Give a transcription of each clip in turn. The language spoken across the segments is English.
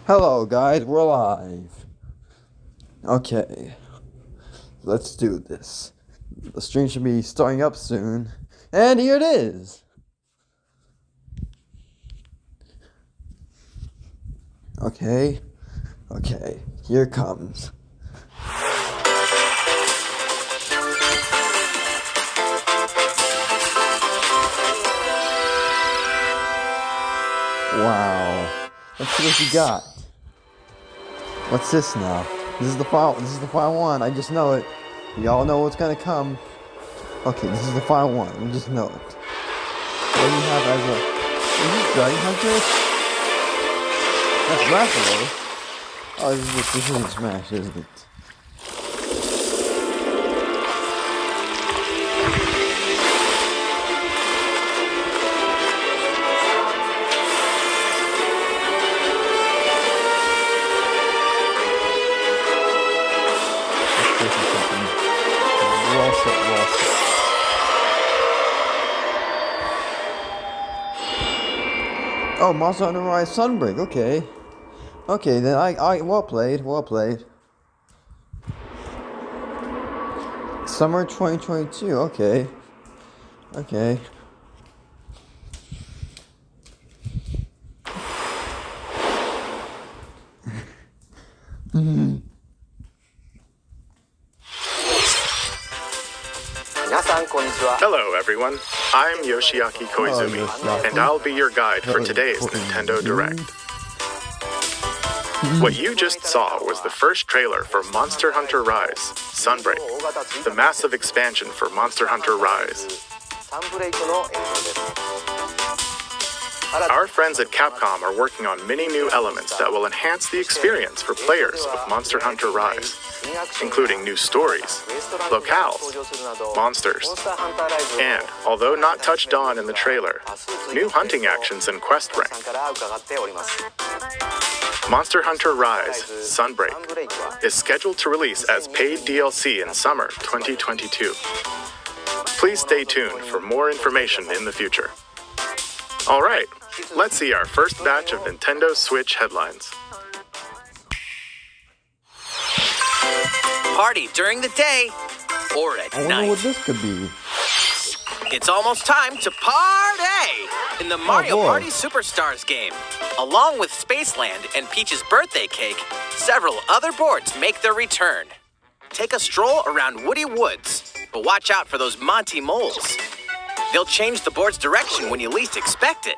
Hello, guys, we're live. Okay, let's do this. The stream should be starting up soon. And here it is! Okay, here it comes. Wow. Let's see what you got. What's this now? This is the final one. I just know it. We all know what's gonna come. Okay, this is the final one. We just know it. What do you have as a... Is this Dragon Hunter? That's Rathalos. Oh, this isn't Smash, isn't it? Oh, Monster Hunter Rise Sunbreak, okay. Okay, then I well played. Summer 2022, okay. Hello everyone, I'm Yoshiaki Koizumi, and I'll be your guide for today's Nintendo Direct. What you just saw was the first trailer for Monster Hunter Rise, Sunbreak, the massive expansion for Monster Hunter Rise. Our friends at Capcom are working on many new elements that will enhance the experience for players of Monster Hunter Rise, including new stories, locales, monsters, and, although not touched on in the trailer, new hunting actions and quest rank. Monster Hunter Rise, Sunbreak, is scheduled to release as paid DLC in summer 2022. Please stay tuned for more information in the future. Alright, let's see our first batch of Nintendo Switch headlines. Party during the day or at I wonder night. what this could be. It's almost time to party in the Mario boy. Party Superstars game. Along with Spaceland and Peach's birthday cake, several other boards make their return. Take a stroll around Woody Woods, but watch out for those Monty moles. They'll change the board's direction when you least expect it.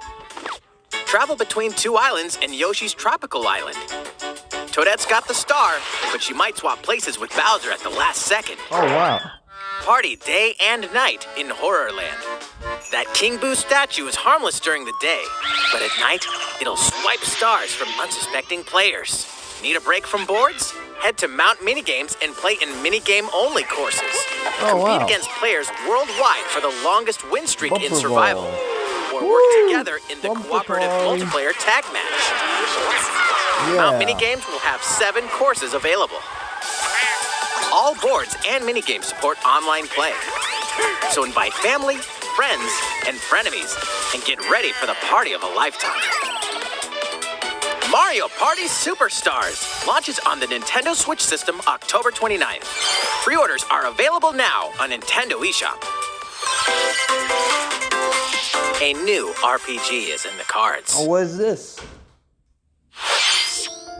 Travel between two islands and Yoshi's tropical island. Toadette's got the star, but she might swap places with Bowser at the last second. Oh, wow. Party day and night in Horrorland. That King Boo statue is harmless during the day, but at night, it'll swipe stars from unsuspecting players. Need a break from boards? Head to Mount Minigames and play in minigame-only courses. Oh, wow. Compete against players worldwide for the longest win streak in Bumper survival. ball. Or Woo! work together in the Bumper cooperative ball. multiplayer tag match. Yeah. Mount Minigames will have 7 courses available. All boards and minigames support online play. So invite family, friends, and frenemies, and get ready for the party of a lifetime. Mario Party Superstars launches on the Nintendo Switch system October 29th. Pre-orders are available now on Nintendo eShop. A new RPG is in the cards. Oh, what is this?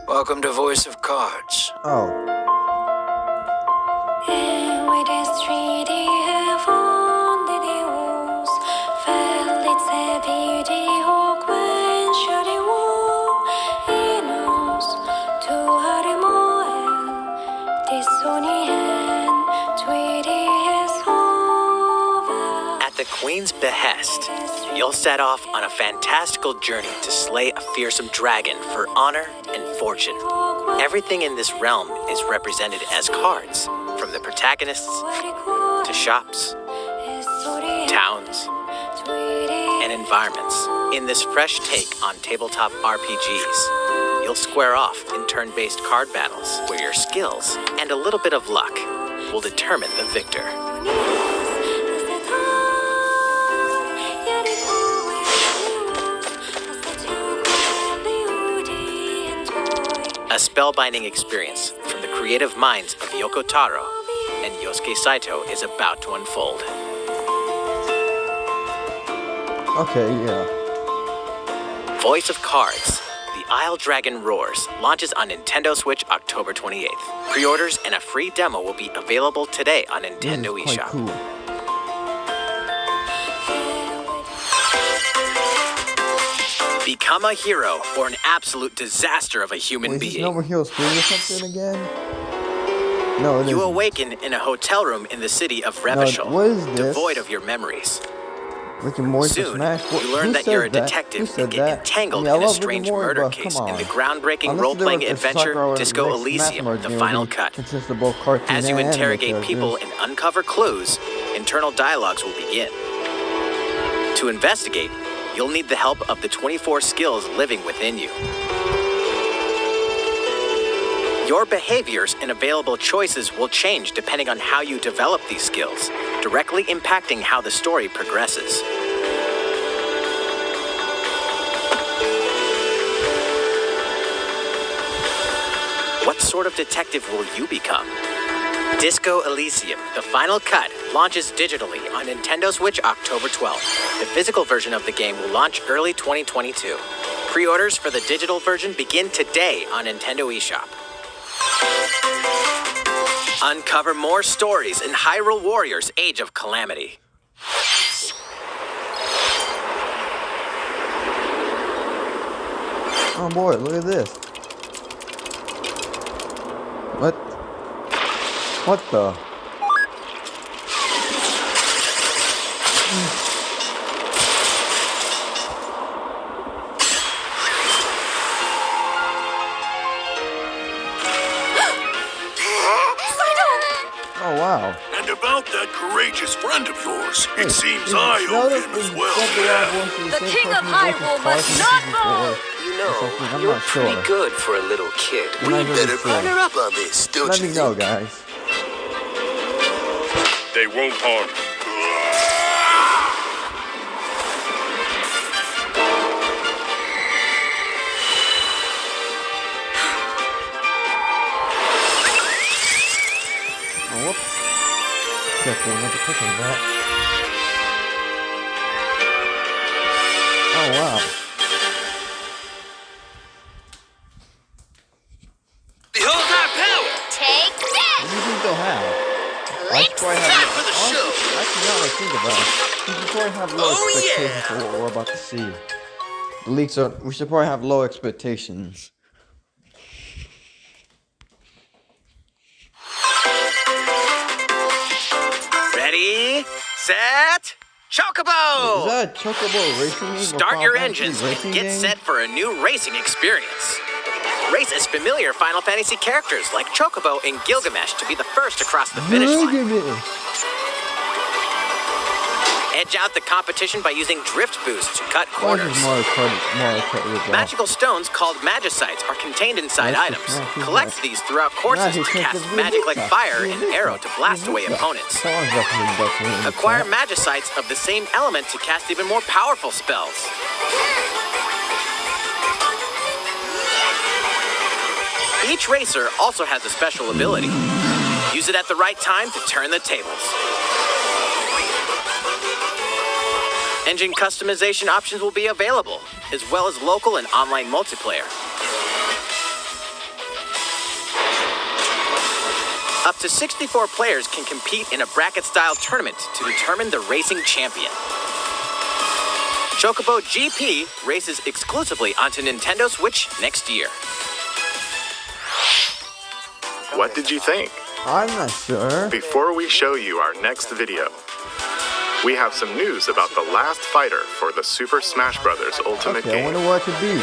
Welcome to Voice of Cards. Oh. At the Queen's behest, you'll set off on a fantastical journey to slay a fearsome dragon for honor and fortune. Everything in this realm is represented as cards, from the protagonists to shops, towns, and environments. In this fresh take on tabletop RPGs, you'll square off in turn-based card battles where your skills and a little bit of luck will determine the victor. A spellbinding experience from the creative minds of Yoko Taro and Yosuke Saito is about to unfold. Okay, yeah. Voice of Cards, The Isle Dragon Roars, launches on Nintendo Switch October 28th. Pre-orders and a free demo will be available today on Nintendo This is quite eShop. cool. Become a hero or an absolute disaster of a human Wait, is this being. No More Heroes 3 or something again? No, it You isn't. awaken in a hotel room in the city of No, Revachol, what is this? devoid of your memories. Rick and Morty for Soon, Smash. you learn Who that you're a said that? Who detective said and get that? entangled I mean, I in a love Rick and strange Morty, murder but case come in the on. groundbreaking Unless role-playing they were- if adventure Sakura Disco makes Smash Elysium, Bros. The games, Final which Cut. consists of both cartoon As you and anime interrogate people characters. and uncover clues, internal dialogues will begin. To investigate, you'll need the help of the 24 skills living within you. Your behaviors and available choices will change depending on how you develop these skills, directly impacting how the story progresses. What sort of detective will you become? Disco Elysium, The Final Cut, launches digitally on Nintendo Switch October 12th. The physical version of the game will launch early 2022. Pre-orders for the digital version begin today on Nintendo eShop. Uncover more stories in Hyrule Warriors: Age of Calamity. Oh boy, look at this. What? What the? Oh wow. And about that courageous friend of yours, Hey, it seems is I it owe Zelda? him as Is well. Zelda Yeah. voicing The same king of person who voices Hyrule Cars must in not 64 fall. You or something? know, I'm you're not sure. pretty good for a little kid. I'm We not really better sure. partner up on this, don't Let you me know, think? guys. They won't harm you. Oh, whoops. Careful not to click on that. Oh wow. Behold our power! Take What that! do you think they'll have? Link's Time for the show! Actually, now that I think about it, we should probably have low Oh, expectations yeah. for what we're about to see. The leaks are. We should probably have low expectations. Ready, set, Chocobo! Is that a Chocobo racing game? or Start Final your Fantasy engines and racing get game? set for a new racing experience. Race as familiar Final Fantasy characters like Chocobo and Gilgamesh to be the first across the finish line. Gilgamesh. Edge out the competition by using drift boost to cut Why corners. does Mario Kart rip off? Magical stones called Magicites are contained inside That's items. just not Collect too these throughout courses to cast magic like fire and arrow to blast away opponents. Acquire Magicites of the same element to cast even more powerful spells. Each racer also has a special ability. Use it at the right time to turn the tables. Engine customization options will be available, as well as local and online multiplayer. Up to 64 players can compete in a bracket-style tournament to determine the racing champion. Chocobo GP races exclusively onto Nintendo Switch next year. What did you think? I'm not sure. Before we show you our next video, we have some news about the last fighter for the Super Smash Bros. Ultimate Okay, I game. wonder what it could be.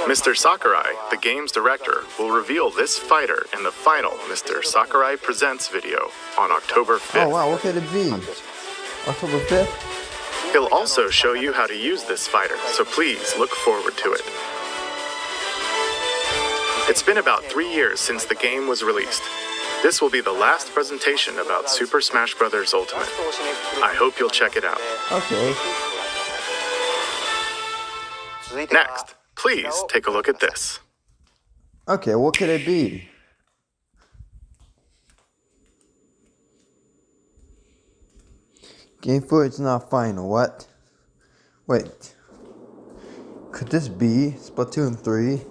Mr. Sakurai, the game's director, will reveal this fighter in the final Mr. Sakurai Presents video on October 5th. Oh wow, what could it be? October 5th? He'll also show you how to use this fighter, so please look forward to it. It's been about 3 years since the game was released. This will be the last presentation about Super Smash Bros. Ultimate. I hope you'll check it out. Okay. Next, Please take a look at this. Okay, what could it be? Game footage not final. What? Wait. Could this be Splatoon 3?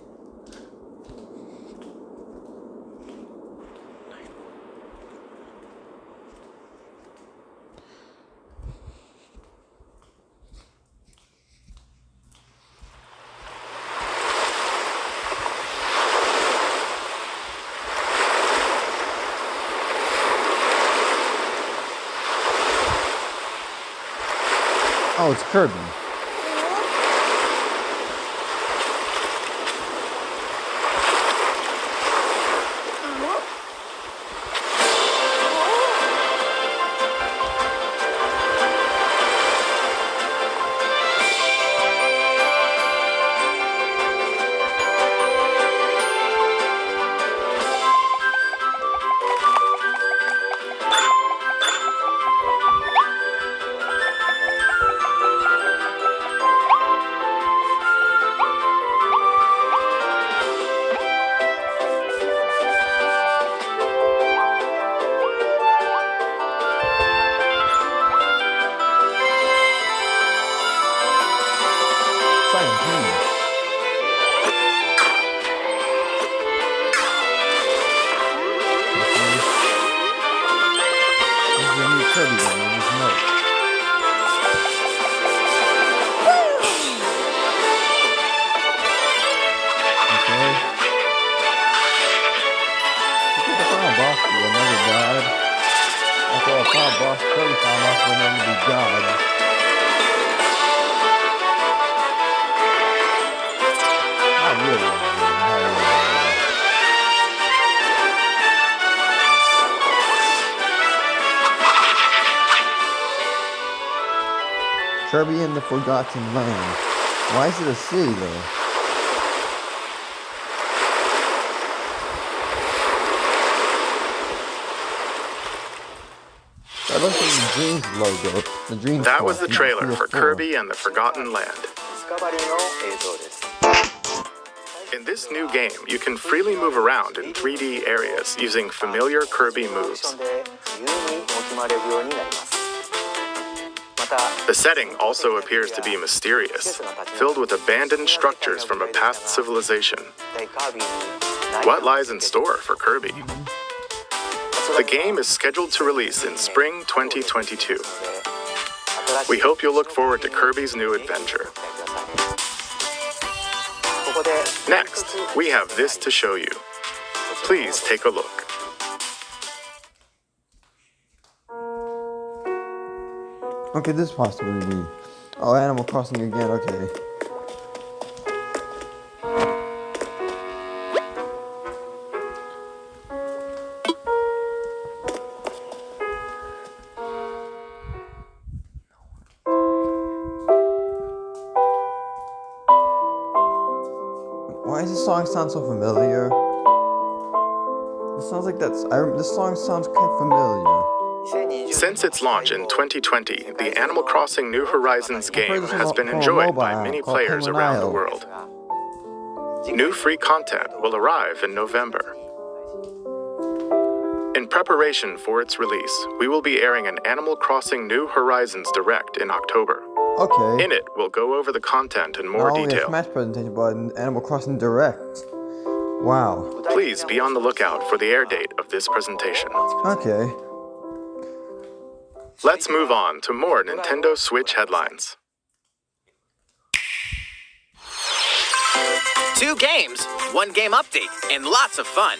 Oh, it's Kirby. Silent Hill. This is a new Kirby game, I just know it. Okay. Look at the final boss be another god. After our final boss, Kirby final boss went on to be god. Not really. Not really. Kirby in the Forgotten Land. Why is it a sea though? That looks like the Dreams logo. The Dreams. That was the Squad, trailer for PS4. Kirby and the Forgotten Land. In this new game, you can freely move around in 3D areas using familiar Kirby moves. The setting also appears to be mysterious, filled with abandoned structures from a past civilization. What lies in store for Kirby? The game is scheduled to release in spring 2022. We hope you'll look forward to Kirby's new adventure. Next, we have this to show you. Please take a look. Okay, this possibly be. Oh, Animal Crossing again, okay. Why does this song sound so familiar? It sounds like this song sounds quite familiar. Since its launch in 2020, the Animal Crossing New Horizons game has been enjoyed by many players around the world. New free content will arrive in November. In preparation for its release, we will be airing an Animal Crossing New Horizons Direct in October. Okay. In it, we'll go over the content in more Not only a detail. Smash presentation, but an Animal Crossing Direct. Wow. Please be on the lookout for the air date of this presentation. Okay. Let's move on to more Nintendo Switch headlines. 2 games, 1 game update, and lots of fun.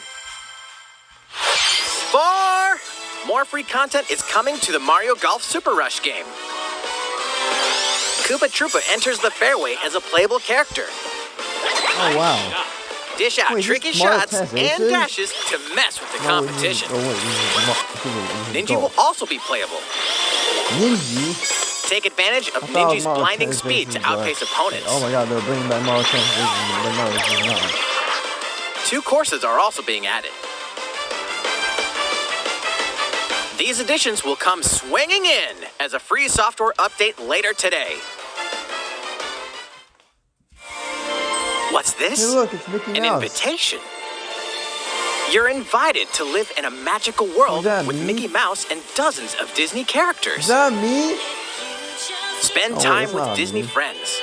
4 more free content is coming to the Mario Golf Super Rush game. Koopa Troopa enters the fairway as a playable character. Oh wow. Dish out Wait, is tricky this Mario shots Tennis and Aces? dashes to mess with the competition. Oh wait, this is Ninja will golf. also be playable. Ninja? Take advantage of I thought Ninja's Mario blinding Tennis speed to Aces outpace was- opponents. Oh my god, they're bringing back Mario Tennis Aces, but no, this is not. 2 courses are also being added. These additions will come swinging in as a free software update later today. What's this? Hey, look, it's Mickey An Mouse. invitation. You're invited to live in a magical world Is that with me? Mickey Mouse and dozens of Disney characters. Is that me? Spend Oh, time it's with not Disney me. friends.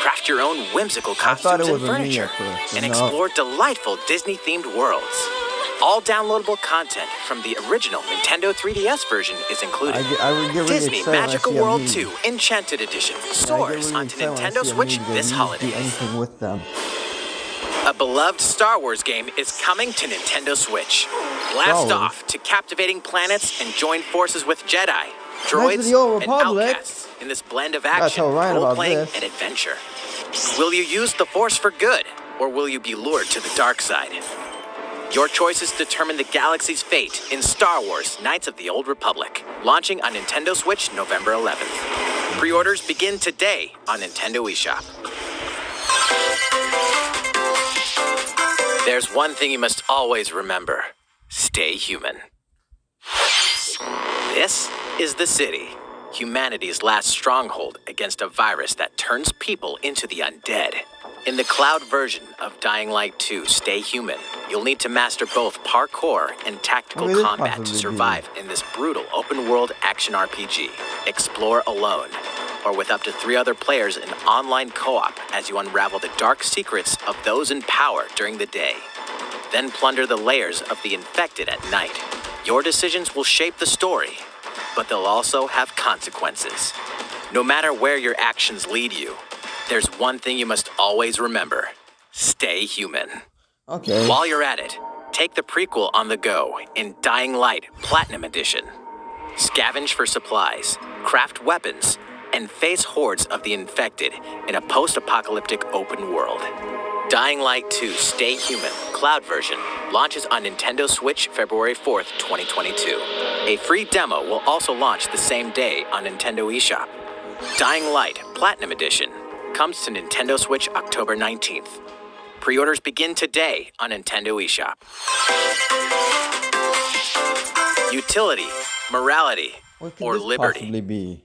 Craft your own whimsical thought costumes it and was a me furniture. at first, but And no. explore delightful Disney-themed worlds. All downloadable content from the original Nintendo 3DS version is included. I would get really Disney excited when I Magical see a World me. 2 Enchanted Edition I get soars really onto excited when I Nintendo see a Switch me because this you holiday. can do anything with them. A beloved Star Wars game is coming to Nintendo Switch. Blast Wars. off to captivating planets and join forces with Jedi, Knights droids, of the Old and Republic. outcasts in this blend of Gotta action, tell Ryan about role-playing, this. and adventure. Will you use the Force for good, or will you be lured to the dark side? Your choices determine the galaxy's fate in Star Wars Knights of the Old Republic, launching on Nintendo Switch November 11th. Pre-orders begin today on Nintendo eShop. There's one thing you must always remember. Stay human. This is the city, humanity's last stronghold against a virus that turns people into the undead. In the cloud version of Dying Light 2 Stay Human, you'll need to master both parkour and tactical What could this combat to possibly be? survive in this brutal open-world action RPG. Explore alone, or with up to 3 other players in online co-op as you unravel the dark secrets of those in power during the day. Then plunder the layers of the infected at night. Your decisions will shape the story, but they'll also have consequences. No matter where your actions lead you, there's one thing you must always remember. Stay human. Okay. While you're at it, take the prequel on the go in Dying Light Platinum Edition. Scavenge for supplies, craft weapons, and face hordes of the infected in a post-apocalyptic open world. Dying Light 2 Stay Human Cloud version launches on Nintendo Switch February 4th, 2022. A free demo will also launch the same day on Nintendo eShop. Dying Light Platinum Edition comes to Nintendo Switch October 19th. Pre-orders begin today on Nintendo eShop. Utility, morality, What could or this liberty. possibly be?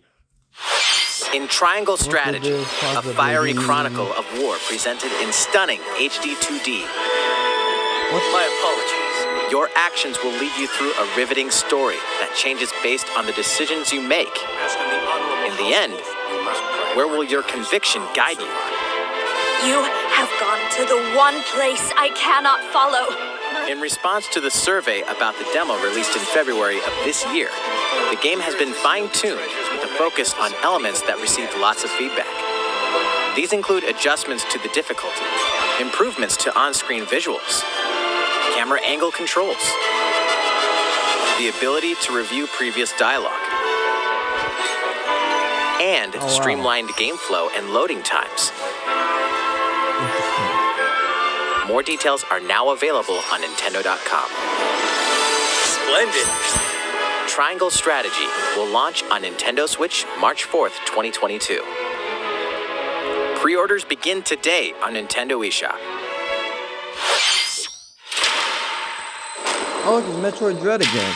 In Triangle could Strategy, this a possibly fiery be? chronicle of war presented in stunning HD 2D. My apologies. Your actions will lead you through a riveting story that changes based on the decisions you make. In the end, where will your conviction guide you? You have gone to the one place I cannot follow. In response to the survey about the demo released in February of this year, the game has been fine-tuned with a focus on elements that received lots of feedback. These include adjustments to the difficulty, improvements to on-screen visuals, camera angle controls, the ability to review previous dialogue, and wow. streamlined game flow and loading times. More details are now available on Nintendo.com. Splendid. Triangle Strategy will launch on Nintendo Switch March 4th, 2022. Pre-orders begin today on Nintendo eShop. Oh, look, it's Metroid Dread again.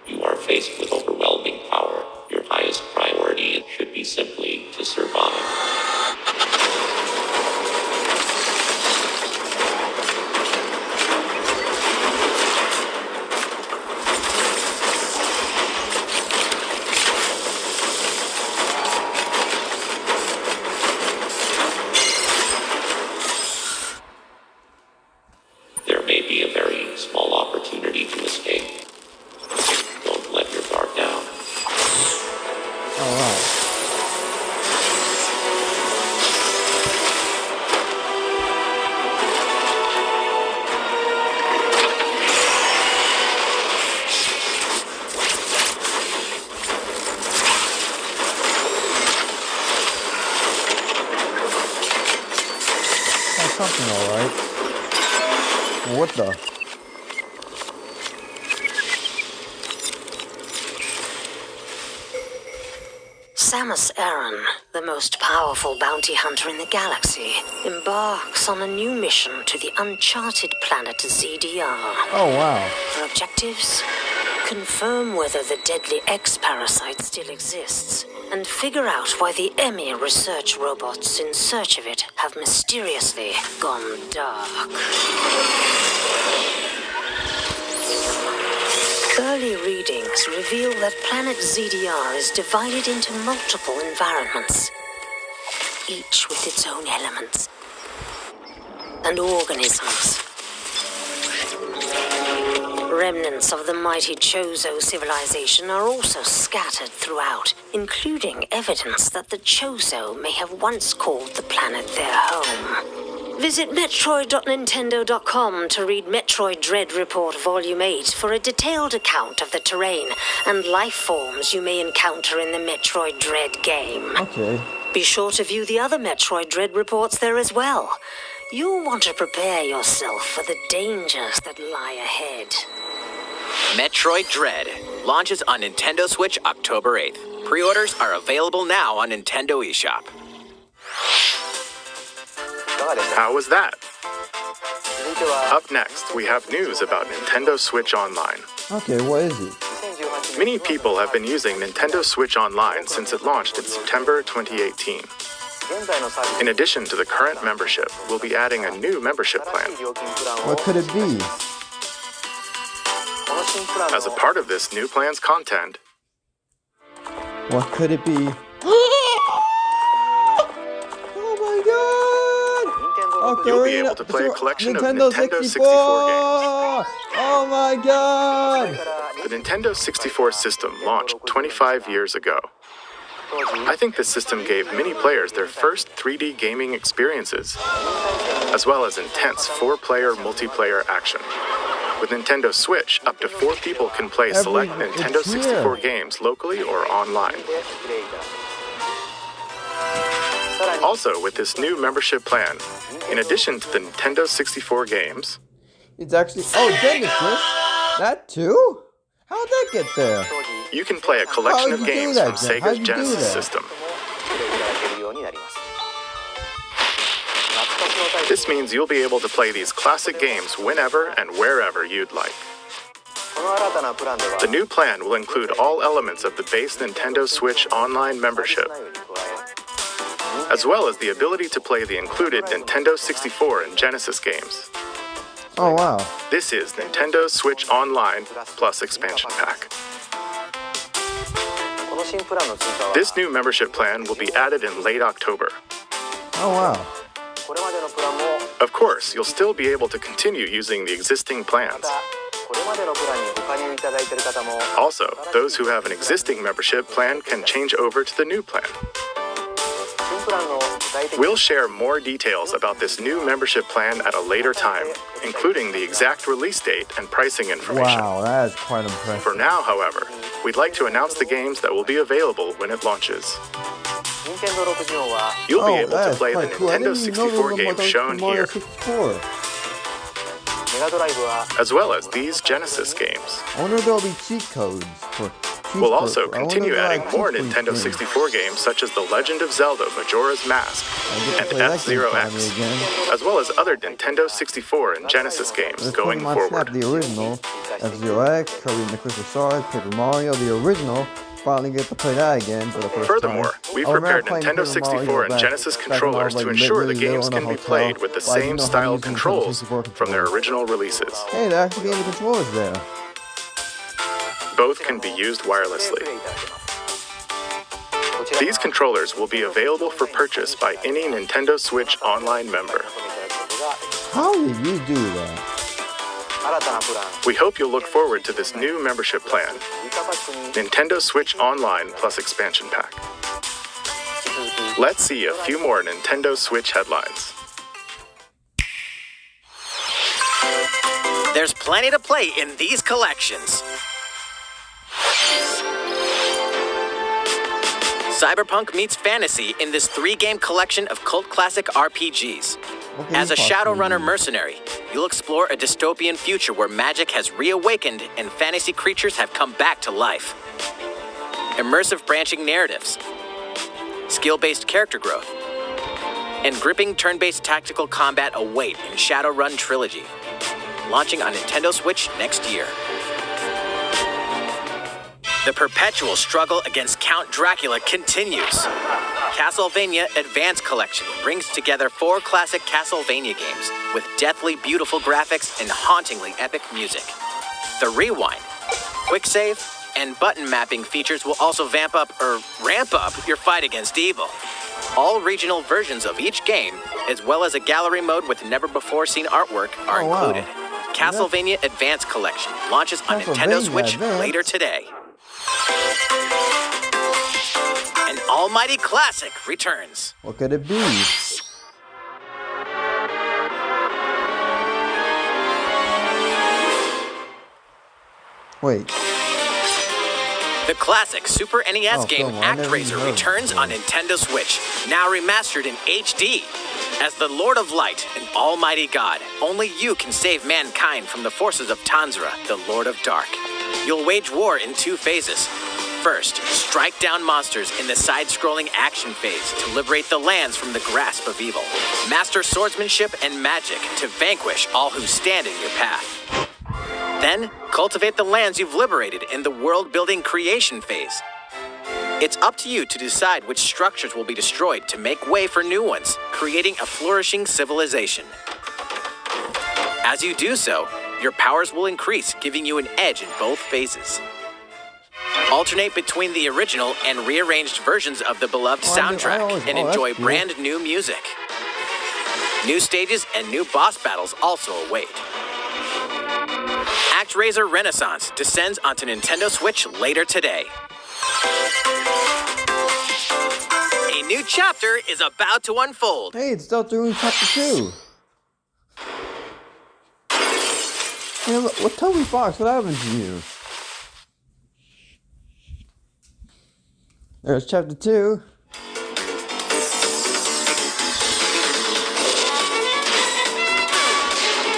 You are faced with overwhelming power. Your highest priority should be simply to survive. There may be a very small opportunity to escape. Don't let your guard down. Oh, wow. That's something, alright. What the? Samus Aran, the most powerful bounty hunter in the galaxy, embarks on a new mission to the uncharted planet ZDR. Oh, wow. Her objectives? confirm whether the deadly X-parasite still exists, and figure out why the EMI research robots in search of it have mysteriously gone dark. Early readings reveal that planet ZDR is divided into multiple environments, each with its own elements and organisms. Remnants of the mighty Chozo civilization are also scattered throughout, including evidence that the Chozo may have once called the planet their home. Visit Metroid.Nintendo.com to read Metroid Dread Report Volume 8 for a detailed account of the terrain and life forms you may encounter in the Metroid Dread game. Okay. Be sure to view the other Metroid Dread reports there as well. You'll want to prepare yourself for the dangers that lie ahead. Metroid Dread launches on Nintendo Switch October 8th. Pre-orders are available now on Nintendo eShop. How was that? Up next, we have news about Nintendo Switch Online. Okay, what is it? Many people have been using Nintendo Switch Online since it launched in September 2018. In addition to the current membership, we'll be adding a new membership plan. What could it be? As a part of this new plan's content, What could it be? Oh my god! you'll be able to play a collection of Nintendo 64 Oh my god! games. The Nintendo 64 system launched 25 years ago. I think this system gave many players their first 3D gaming experiences, as well as intense 4-player multiplayer action. With Nintendo Switch, up to 4 people can play select Nintendo 64 games locally or online. Also, with this new membership plan, in addition to the Nintendo 64 games, It's actually. Oh, Genesis? That too? How'd that get there? you can play a collection How'd of you do games that, from Jeff? How'd Sega's you do Genesis that? system. This means you'll be able to play these classic games whenever and wherever you'd like. The new plan will include all elements of the base Nintendo Switch Online membership, as well as the ability to play the included Nintendo 64 and Genesis games. Oh wow. This is Nintendo Switch Online plus expansion pack. This new membership plan will be added in late October. Oh wow. Of course, you'll still be able to continue using the existing plans. Also, those who have an existing membership plan can change over to the new plan. We'll share more details about this new membership plan at a later time, including the exact release date and pricing information. Wow, that is quite impressive. For now, however, we'd like to announce the games that will be available when it launches. You'll be able that to is play the quite cool. I Nintendo didn't even know 64 there was games a shown Mario here, 64. as well as these Genesis games. I wonder if there'll be cheat codes for. We'll also continue adding more Nintendo 64 games such as The Legend of Zelda Majora's Mask and F-Zero X, as well as other Nintendo 64 and Genesis games going forward. The original F-Zero X, Kirby and the Crystal Stars, Paper Mario, the original. Finally get to play that again for the first Furthermore, time. we've I remember prepared playing Nintendo Paper 64 Mario and back- Genesis back when I controllers was, to like, ensure the really little games in a can be hotel, played with the but I didn't same know how to style use the Nintendo controls 64 from their original releases. Hey, they actually gave the controllers there. Both can be used wirelessly. These controllers will be available for purchase by any Nintendo Switch Online member. How did you do that? We hope you'll look forward to this new membership plan, Nintendo Switch Online plus expansion pack. Let's see a few more Nintendo Switch headlines. There's plenty to play in these collections. Cyberpunk meets fantasy in this 3-game collection of cult classic RPGs. What can As a you possibly Shadowrunner do? mercenary, you'll explore a dystopian future where magic has reawakened and fantasy creatures have come back to life. Immersive branching narratives, skill-based character growth, and gripping turn-based tactical combat await in Shadowrun Trilogy, launching on Nintendo Switch next year. The perpetual struggle against Count Dracula continues. Castlevania Advance Collection brings together 4 classic Castlevania games with deathly beautiful graphics and hauntingly epic music. The Rewind, Quick Save, and button mapping features will also ramp up your fight against evil. All regional versions of each game, as well as a gallery mode with never-before-seen artwork, are Oh, wow. included. Castlevania Advance Collection launches on Nintendo Castlevania Switch Advance? later today. An almighty classic returns. What could it be? Wait. The classic Super NES Oh, game come on, I never ActRaiser even heard of returns this on game. Nintendo Switch, now remastered in HD. As the Lord of Light and Almighty God, only you can save mankind from the forces of Tanzra, the Lord of Dark. You'll wage war in 2 phases. First, strike down monsters in the side-scrolling action phase to liberate the lands from the grasp of evil. Master swordsmanship and magic to vanquish all who stand in your path. Then, cultivate the lands you've liberated in the world-building creation phase. It's up to you to decide which structures will be destroyed to make way for new ones, creating a flourishing civilization. As you do so, your powers will increase, giving you an edge in both phases. Alternate between the original and rearranged versions of the beloved soundtrack and enjoy that's cool. brand new music. New stages and new boss battles also await. ActRaiser Renaissance descends onto Nintendo Switch later today. A new chapter is about to unfold. Hey, it's still doing chapter 2. Hey, look, what Toby Fox? What happened to you? There's chapter 2.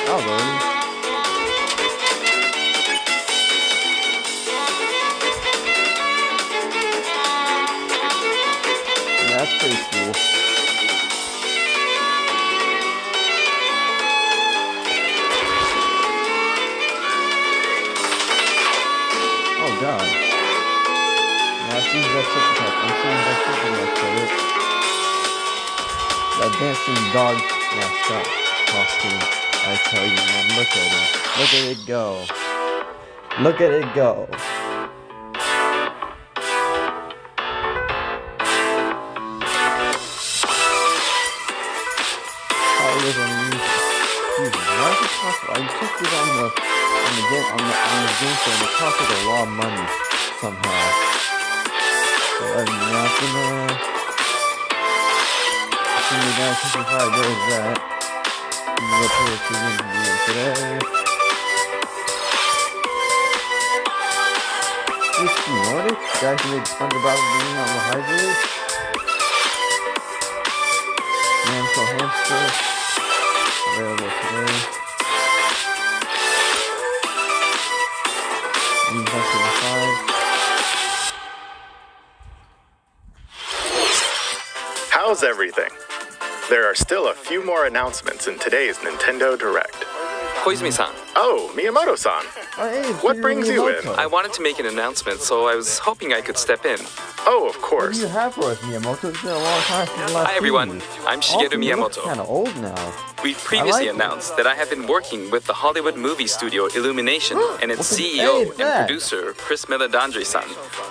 Oh, buddy. Yeah, that's pretty cool. Oh god. Yeah, I've seen that Jacksepticeye. I'm seeing Jacksepticeye credit. That dancing dog mascot costume. I tell you, man, look at him. Look at it go. Look at it go. Oh, there's a new. Excuse me. Why is it possible? I checked it on the game and it cost like a lot of money somehow. So I'm not gonna. $59.55. There's that. I'm gonna pay it to you today. Whiskey Nordic, guys who made SpongeBob being on the hydrate. Manso Hamster, available today. How's everything? There are still a few more announcements in today's Nintendo Direct. Koizumi-san, Oh, Miyamoto-san. Oh, hey, it's What Shigeru brings you in? Miyamoto. I wanted to make an announcement, so I was hoping I could step in. Oh, of What course. do you have for us, Miyamoto? It's been a long time since the last Hi everyone, season. I'm Shigeru Miyamoto. kind of old now. We previously like it. announced that I have been working with the Hollywood movie studio Illumination and its What the- CEO hey, and it's that. producer Chris Meledandri-san,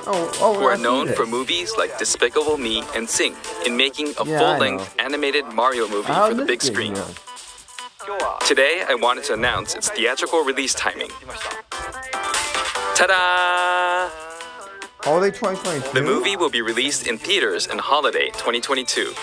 Oh, who are I see known this. for movies like Despicable Me and Sing, in making a Yeah, I full-length know. animated Mario movie How's for the this big game screen. going? Today, I wanted to announce its theatrical release timing. Ta-da! Holiday 2022. The movie will be released in theaters in holiday 2022.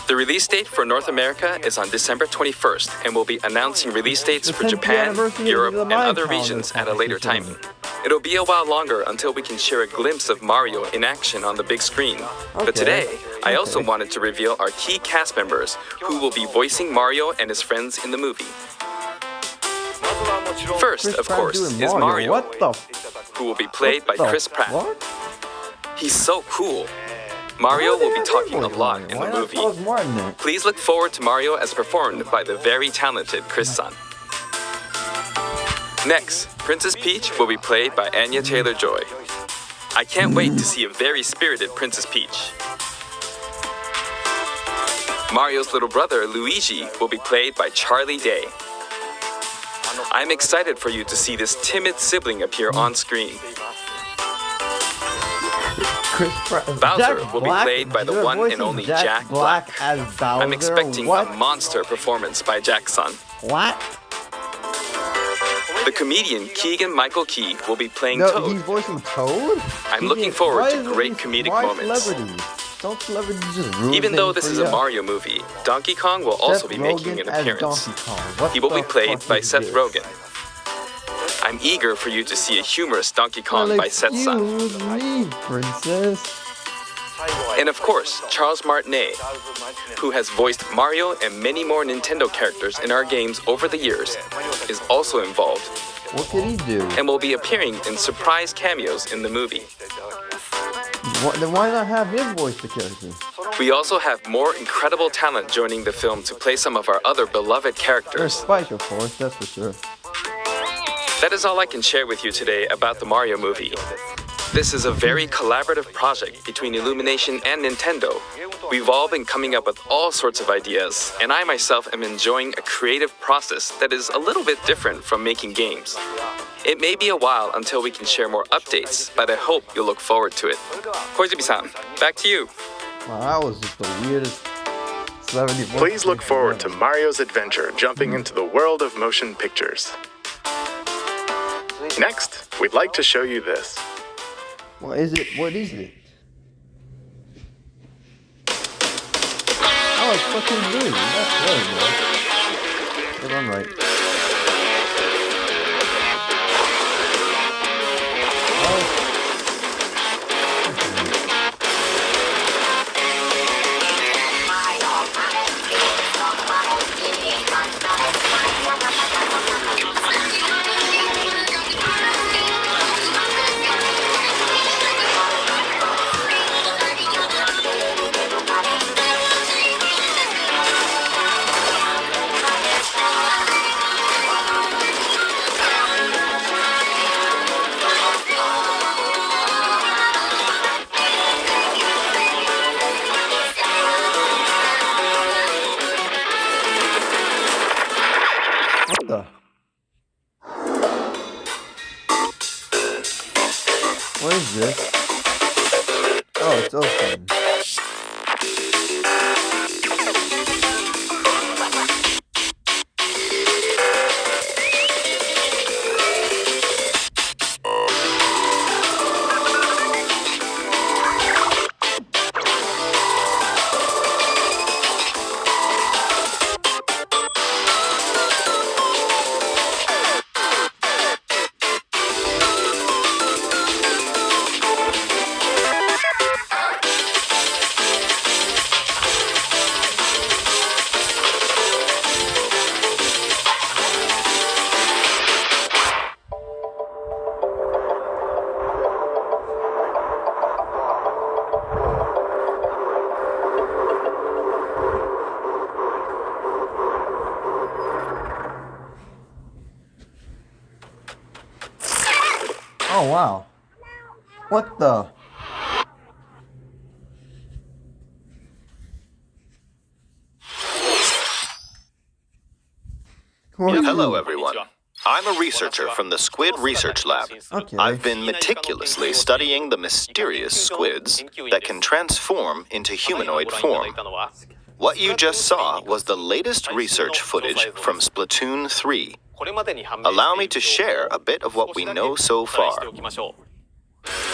The release date for North America is on December 21st and will be announcing release dates The for 10th Japan, anniversary of Europe, the and Mayan other calendar regions at a later time. competition. It'll be a while longer until we can share a glimpse of Mario in action on the big screen. But Okay. today, I also Okay. wanted to reveal our key cast members who will be voicing Mario and his friends in the movie. First, Chris of Pratt course, doing is Mario, What the? who will be played by what the- Chris Pratt. What? He's so cool. Mario will be talking a lot in Why the not movie. tell us more than that? Please look forward to Mario as performed by the very talented Chris San. Next, Princess Peach will be played by Anya Taylor-Joy. I can't wait to see a very spirited Princess Peach. Mario's little brother, Luigi, will be played by Charlie Day. I'm excited for you to see this timid sibling appear on screen. Bowser will be played by the one and only Jack Black. As Bowser. I'm expecting what? a monster performance by Jackson. What? The comedian Keegan-Michael Key will be playing No, Toad. he's voicing Toad? I'm looking forward to great comedic moments. Celebrities? Don't celebrities just ruin Even though things this for is a ya? Mario movie, Donkey Kong will also be making an appearance. He will be played by Seth Rogen. I'm eager for you to see a humorous Donkey Kong by Seth's son. Excuse me, princess. And of course, Charles Martinet, who has voiced Mario and many more Nintendo characters in our games over the years, is also involved What could he do? and will be appearing in surprise cameos in the movie. Then why not have him voice the character? We also have more incredible talent joining the film to play some of our other beloved There's characters. Spike, of course, that's for sure. That is all I can share with you today about the Mario movie. This is a very collaborative project between Illumination and Nintendo. We've all been coming up with all sorts of ideas, and I myself am enjoying a creative process that is a little bit different from making games. It may be a while until we can share more updates, but I hope you'll look forward to it. Koizumi-san, back to you. Wow, that was just the weirdest celebrity voice. Please look forward to Mario's adventure jumping into the world of motion pictures. Next, we'd like to show you this. What is it? What is it? Oh, it's fucking blue. That's there we go. But I'm right. What the? What is this? Oh, it's open. Oh wow. What the? Who are Hello, you? everyone. I'm a researcher from the Squid Research Lab. Okay. I've been meticulously studying the mysterious squids that can transform into humanoid form. What you just saw was the latest research footage from Splatoon 3. Allow me to share a bit of what we know so far.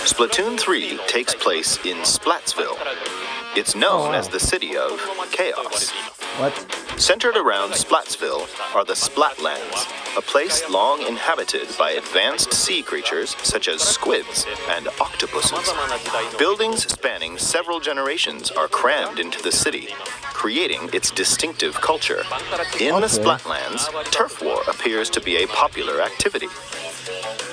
Splatoon 3 takes place in Splatsville. It's known as the city of chaos. What? Centered around Splatsville are the Splatlands, a place long inhabited by advanced sea creatures such as squids and octopuses. Buildings spanning several generations are crammed into the city, creating its distinctive culture. In the Splatlands, turf war appears to be a popular activity.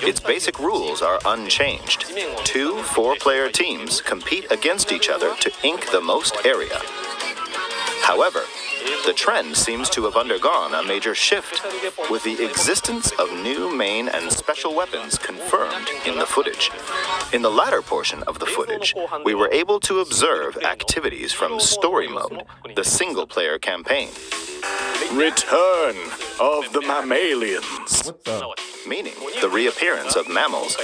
Its basic rules are unchanged. 2 4-player teams compete against each other to ink the most area. However, The trend seems to have undergone a major shift, with the existence of new main and special weapons confirmed in the footage. In the latter portion of the footage, we were able to observe activities from Story Mode, the single-player campaign. Return of the mammalians. What the? Meaning the reappearance of mammals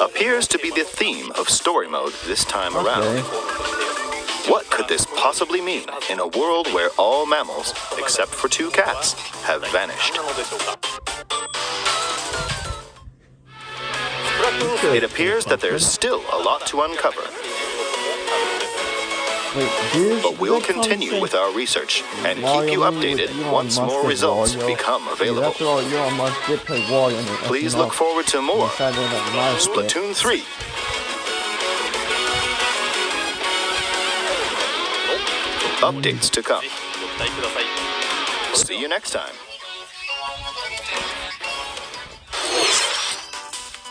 appears to be the theme of Story Mode this time around. Okay. What could this possibly mean in a world where all mammals, except for 2 cats, have vanished? It appears that there's still a lot to uncover, Wait, this, but we'll continue with our research and keep you updated once more results become available. After all, Elon Musk did play Wario. Please look forward to more Splatoon 3. Updates to come. See you next time.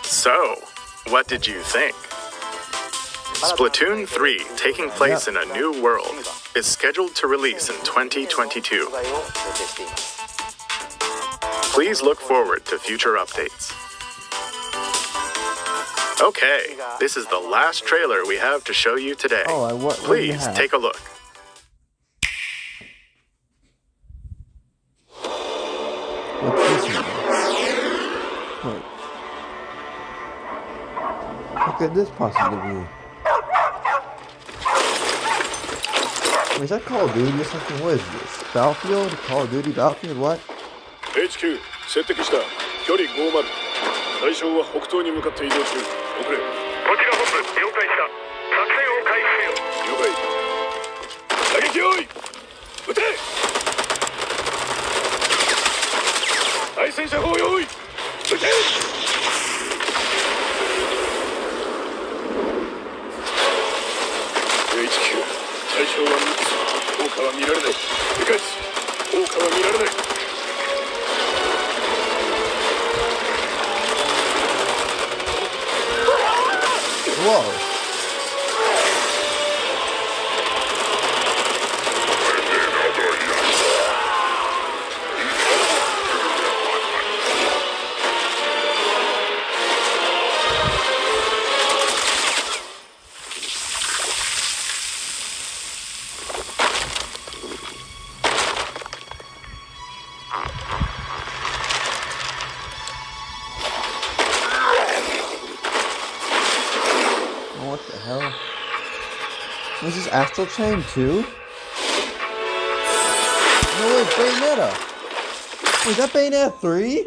So, what did you think? Splatoon 3, taking place in a new world, is scheduled to release in 2022. Please look forward to future updates. Okay, this is the last trailer we have to show you today. Oh, what do you Please have? take a look. What's this one? Wait. What could this possibly be? Wait, is that Call of Duty or something? What is this? Battlefield? Call of Duty? Battlefield? What? HQ 接敵した距離50対象は北東に向かって移動中遅れこちら本部了解した作戦を開始せよ了解打撃用意撃て対戦車砲用意撃てHQ 対象は3つ効果は見られない理解す効果は見られないWhoa! What the hell? Was this Astral Chain 2? No, wait, Bayonetta! Wait, is that Bayonetta 3?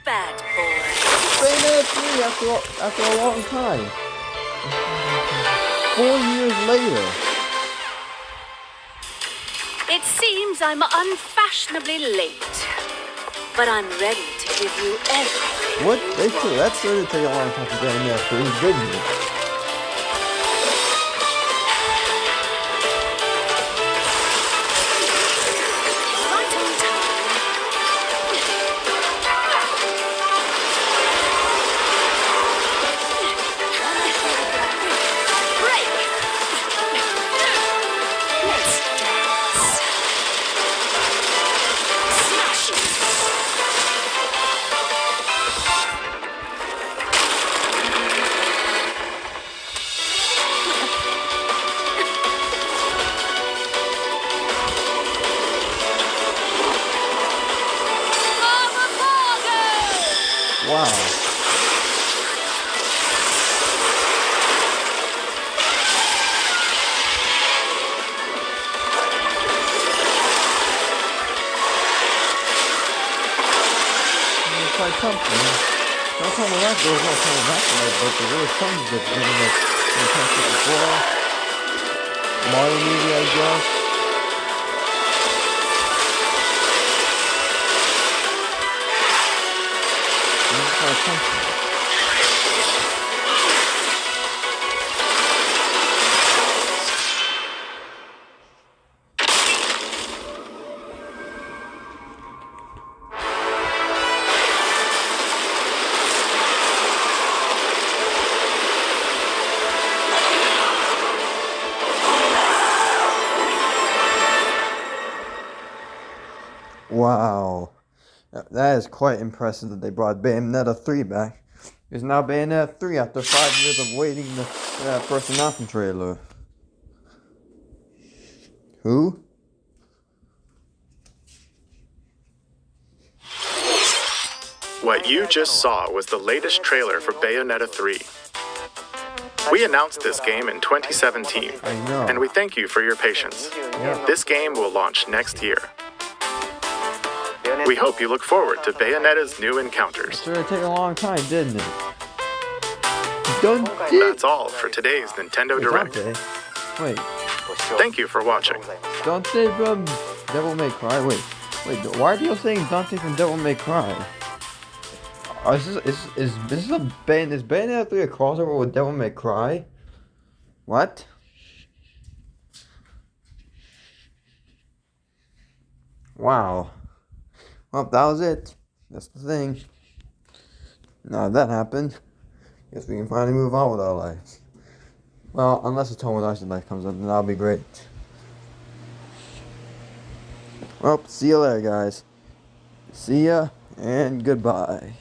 Bad boy. Bayonetta 3 after a long time. 4 years later. It seems I'm unfashionably late, but I'm ready to give you everything. What? That sure did take a long time for Bayonetta 3, didn't it? Right on time. Break. Let's dance. Smash it. Wow. It's like something. Don't tell me that there's no coming back from it, but there is something that's giving it in 1064. Mario movie, I guess. It's like something. Wow. That is quite impressive that they brought Bayonetta 3 back. It's now Bayonetta 3 after 5 years of waiting the first announcement trailer. Who? What you just saw was the latest trailer for Bayonetta 3. We announced this game in 2017, I know. and we thank you for your patience. Yeah. This game will launch next year. We hope you look forward to Bayonetta's new encounters. Sure, it took a long time, didn't it? Dante. That's all for today's Nintendo Direct. Dante. Wait, Thank you for watching. Dante from Devil May Cry. Wait, why are you saying Dante from Devil May Cry? Is Bayonetta 3 a crossover with Devil May Cry? What? Wow. Well, that was it. That's the thing. Now that happened, guess we can finally move on with our lives. Well, unless a Tomodachi Life comes up, then that'll be great. Well, see you later, guys. See ya, and goodbye.